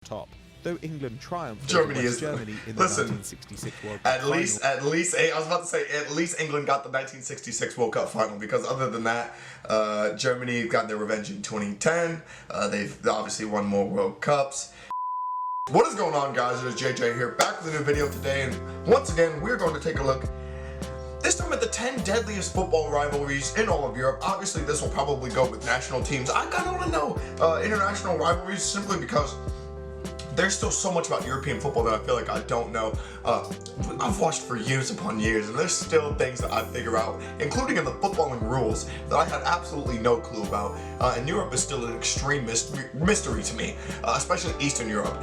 top. Though England triumphed Germany over Germany in the 1966 World Cup final. At least England got the 1966 World Cup final, because other than that, Germany got their revenge in 2010. They've obviously won more World Cups. What is going on, guys? It is JJ here, back with a new video today, and once again, we're going to take a look, this time at the 10 deadliest football rivalries in all of Europe. Obviously, this will probably go with national teams. I kind of want to know international rivalries, simply because there's still so much about European football that I feel like I don't know. I've watched for years upon years, and there's still things that I figure out, including in the footballing rules, that I had absolutely no clue about. And Europe is still an extreme mystery to me, especially Eastern Europe.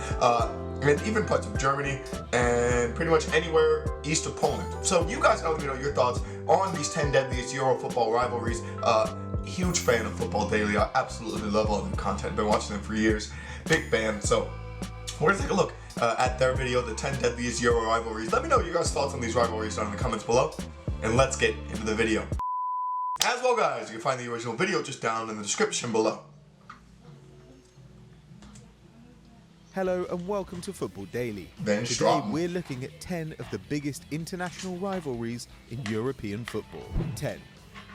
And even parts of Germany, and pretty much anywhere east of Poland. So you guys let me know your thoughts on these 10 deadliest Euro football rivalries. Huge fan of Football Daily. I absolutely love all the content. Been watching them for years. Big fan. So we're gonna take a look at their video, the 10 deadliest Euro rivalries. Let me know your guys' thoughts on these rivalries down in the comments below, and let's get into the video. As well, guys, you can find the original video just down in the description below. Hello and welcome to Football Daily. Today we're looking at 10 of the biggest international rivalries in European football. 10.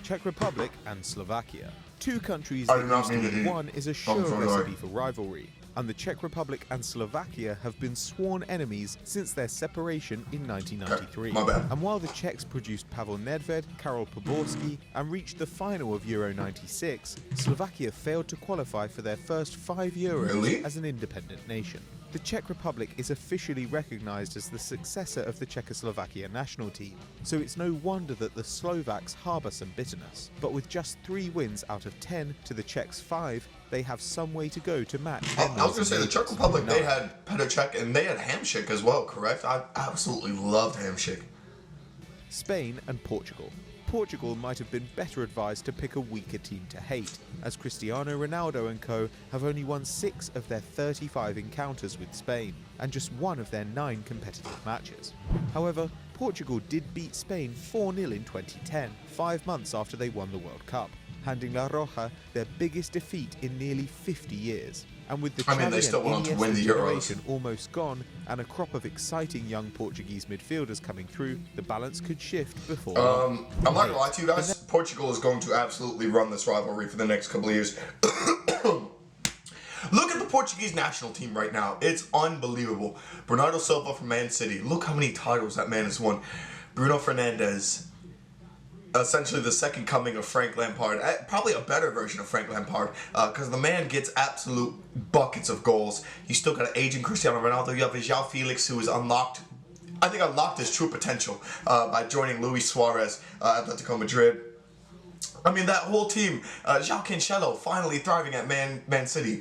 Czech Republic and Slovakia. Two countries that used to be one is a sure recipe for rivalry, and the Czech Republic and Slovakia have been sworn enemies since their separation in 1993. And while the Czechs produced Pavel Nedved, Karol Poborský, and reached the final of Euro 96, Slovakia failed to qualify for their first 5 Euros as an independent nation. The Czech Republic is officially recognized as the successor of the Czechoslovakia national team, so it's no wonder that the Slovaks harbor some bitterness. But with just 3 wins out of 10 to the Czechs' 5, they have some way to go to match. I was going to say, the Czech Republic, they had Petr Cech and they had Hamšík as well, correct? I absolutely loved Hamšík. Spain and Portugal. Portugal might have been better advised to pick a weaker team to hate, as Cristiano Ronaldo and co have only won 6 of their 35 encounters with Spain, and just 1 of their 9 competitive matches. However, Portugal did beat Spain 4-0 in 2010, 5 months after they won the World Cup, handing La Roja their biggest defeat in nearly 50 years. And with the they still want to win the Euros almost gone, and a crop of exciting young Portuguese midfielders coming through, the balance could shift before long. I'm not gonna lie to you guys, Portugal is going to absolutely run this rivalry for the next couple of years. Look at the Portuguese national team right now. It's unbelievable. Bernardo Silva from Man City. Look how many titles that man has won. Bruno Fernandes, essentially the second coming of Frank Lampard, probably a better version of Frank Lampard, because the man gets absolute buckets of goals. You still got an aging Cristiano Ronaldo. You have João Felix, who is unlocked his true potential by joining Luis Suarez at Atletico Madrid. I mean, that whole team, João Cancelo finally thriving at Man City.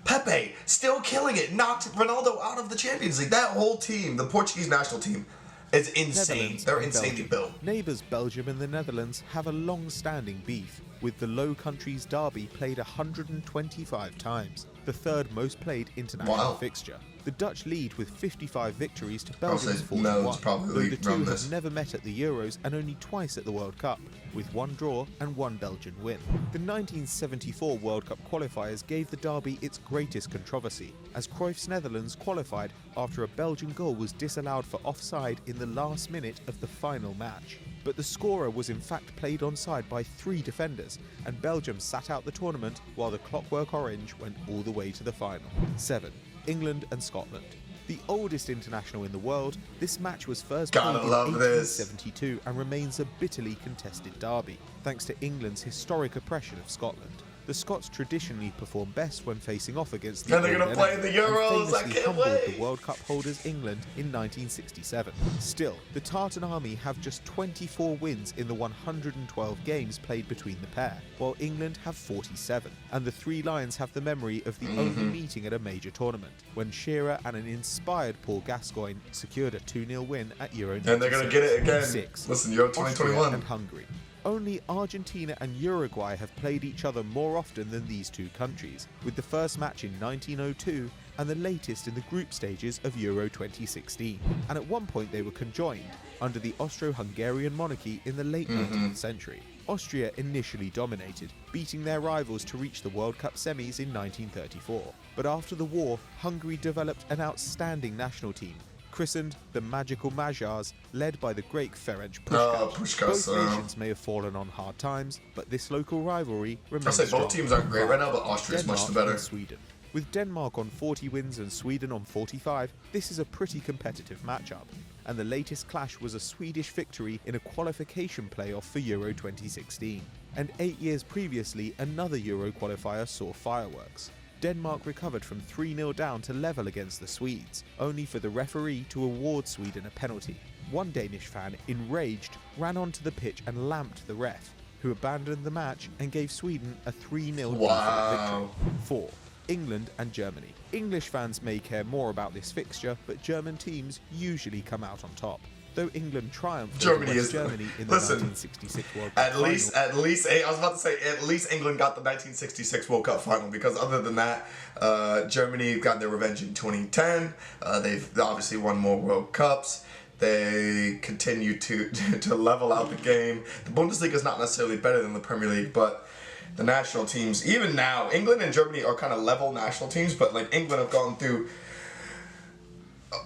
Pepe still killing it, knocked Ronaldo out of the Champions League. That whole team, the Portuguese national team, it's insane. They're insanely built. Neighbours Belgium and the Netherlands have a long-standing beef, with the Low Countries derby played 125 times, the 3rd most played international fixture. The Dutch lead with 55 victories to Belgium's 41, though the two have never met at the Euros and only twice at the World Cup, with 1 draw and 1 Belgian win. The 1974 World Cup qualifiers gave the derby its greatest controversy, as Cruyff's Netherlands qualified after a Belgian goal was disallowed for offside in the last minute of the final match. But the scorer was in fact played onside by 3 defenders, and Belgium sat out the tournament while the Clockwork Orange went all the way to the final. 7. England and Scotland. The oldest international in the world, this match was first played in 1872 and remains a bitterly contested derby, thanks to England's historic oppression of Scotland. The Scots traditionally perform best when facing off against the and they're going to play in the Euros, I can't wait! The World Cup holders England in 1967. Still, the Tartan Army have just 24 wins in the 112 games played between the pair, while England have 47. And the 3 Lions have the memory of the only meeting at a major tournament, when Shearer and an inspired Paul Gascoigne secured a 2-0 win at Euro 96. And they're going to get it again. 6. Listen, Euro 2021. Austria and Hungary. Only Argentina and Uruguay have played each other more often than these 2 countries, with the first match in 1902 and the latest in the group stages of Euro 2016. And at one point they were conjoined, under the Austro-Hungarian monarchy in the late 19th century. Austria initially dominated, beating their rivals to reach the World Cup semis in 1934. But after the war, Hungary developed an outstanding national team, christened the Magical Magyars, led by the great Ferenc Puskás. Both nations may have fallen on hard times, but this local rivalry remains I say strong. both teams aren't great right now, but Austria is much the better. Sweden. With Denmark on 40 wins and Sweden on 45, this is a pretty competitive matchup. And the latest clash was a Swedish victory in a qualification playoff for Euro 2016. And 8 years previously, another Euro qualifier saw fireworks. Denmark recovered from 3-0 down to level against the Swedes, only for the referee to award Sweden a penalty. One Danish fan, enraged, ran onto the pitch and lamped the ref, who abandoned the match and gave Sweden a 3-0 victory. 4. England and Germany. English fans may care more about this fixture, but German teams usually come out on top. Though England triumphed over Germany in the 1966 World Cup At least, I was about to say, at least England got the 1966 World Cup final, because other than that, Germany got their revenge in 2010. They've obviously won more World Cups. They continue to level out the game. The Bundesliga is not necessarily better than the Premier League, but the national teams, even now, England and Germany are kind of level national teams, but like England have gone through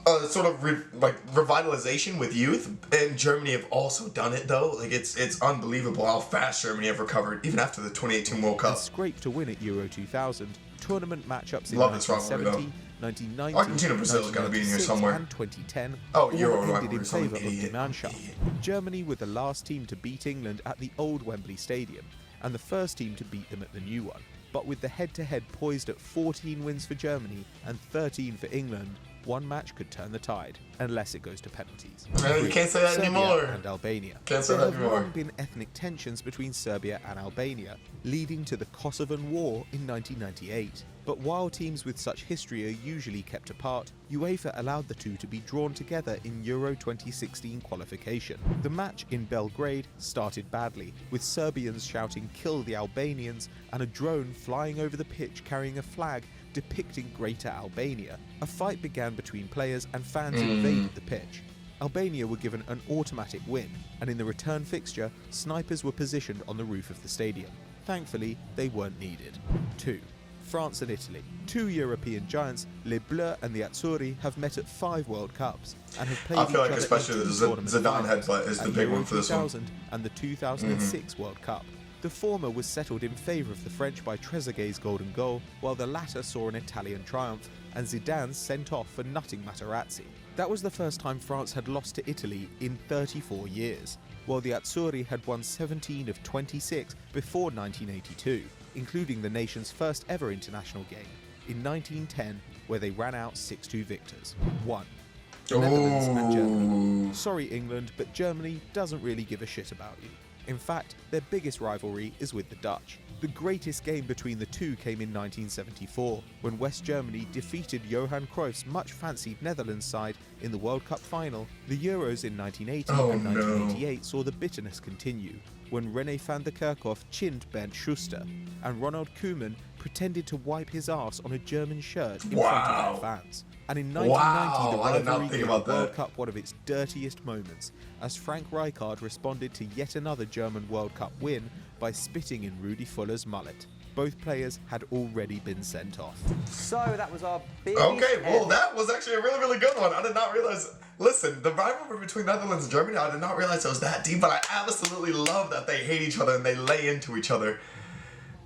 a sort of revitalization with youth, and Germany have also done it though. Like it's unbelievable how fast Germany have recovered even after the 2018 World Cup. And scraped to win at Euro 2000. Tournament matchups in Love 1970, 1990, Argentina, Brazil's got to be in here somewhere. And 2010. Oh, Euro all ended in rivalry, favour of the Mannschaft. Germany were the last team to beat England at the old Wembley Stadium, and the first team to beat them at the new one. But with the head-to-head poised at 14 wins for Germany and 13 for England, one match could turn the tide, unless it goes to penalties. You can't say that Serbia anymore. And Albania. Can't say there that have anymore. long been ethnic tensions between Serbia and Albania, leading to the Kosovan War in 1998. But while teams with such history are usually kept apart, UEFA allowed the two to be drawn together in Euro 2016 qualification. The match in Belgrade started badly, with Serbians shouting "Kill the Albanians" and a drone flying over the pitch carrying a flag depicting Greater Albania. A fight began between players and fans invaded the pitch. Albania were given an automatic win, and in the return fixture, snipers were positioned on the roof of the stadium. Thankfully, they weren't needed. 2. France and Italy. Two European giants, Les Bleus and the Azzurri, have met at 5 World Cups and have played I feel like each especially other the in Zidane headbutt is the big Euro one for this one. 2000 and the 2006 World Cup. The former was settled in favour of the French by Trezeguet's golden goal, while the latter saw an Italian triumph and Zidane sent off for nutting Materazzi. That was the first time France had lost to Italy in 34 years, while the Azzurri had won 17 of 26 before 1982, including the nation's first ever international game, in 1910, where they ran out 6-2 victors. 1. The Netherlands and Germany. Sorry England, but Germany doesn't really give a shit about you. In fact, their biggest rivalry is with the Dutch. The greatest game between the two came in 1974, when West Germany defeated Johan Cruyff's much-fancied Netherlands side in the World Cup final. The Euros in 1980 and 1988 saw the bitterness continue, when René van der Kerkhoff chinned Bernd Schuster, and Ronald Koeman pretended to wipe his arse on a German shirt in front of their fans. And in 1990, the rivalry gave the World Cup one of its dirtiest moments, as Frank Rijkaard responded to yet another German World Cup win by spitting in Rudi Fuller's mullet. Both players had already been sent off. So that was our big... Okay, well that was actually a really, really good one. I did not realize... Listen, the rivalry between Netherlands and Germany, I did not realize it was that deep, but I absolutely love that they hate each other and they lay into each other.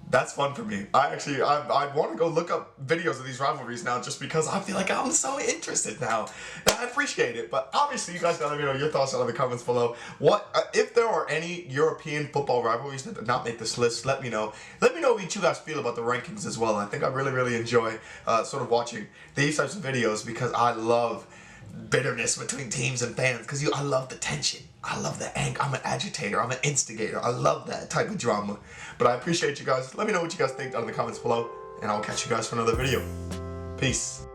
That's fun for me. I want to go look up videos of these rivalries now just because I feel like I'm so interested now. And I appreciate it, but obviously you guys gotta let me know your thoughts down in the comments below. What if there are any European football rivalries that did not make this list, let me know. Let me know what you guys feel about the rankings as well. I think I really, really enjoy sort of watching these types of videos because I love bitterness between teams and fans because I love the tension. I love the anger. I'm an agitator. I'm an instigator. I love that type of drama. But I appreciate you guys. Let me know what you guys think down in the comments below, and I'll catch you guys for another video. Peace.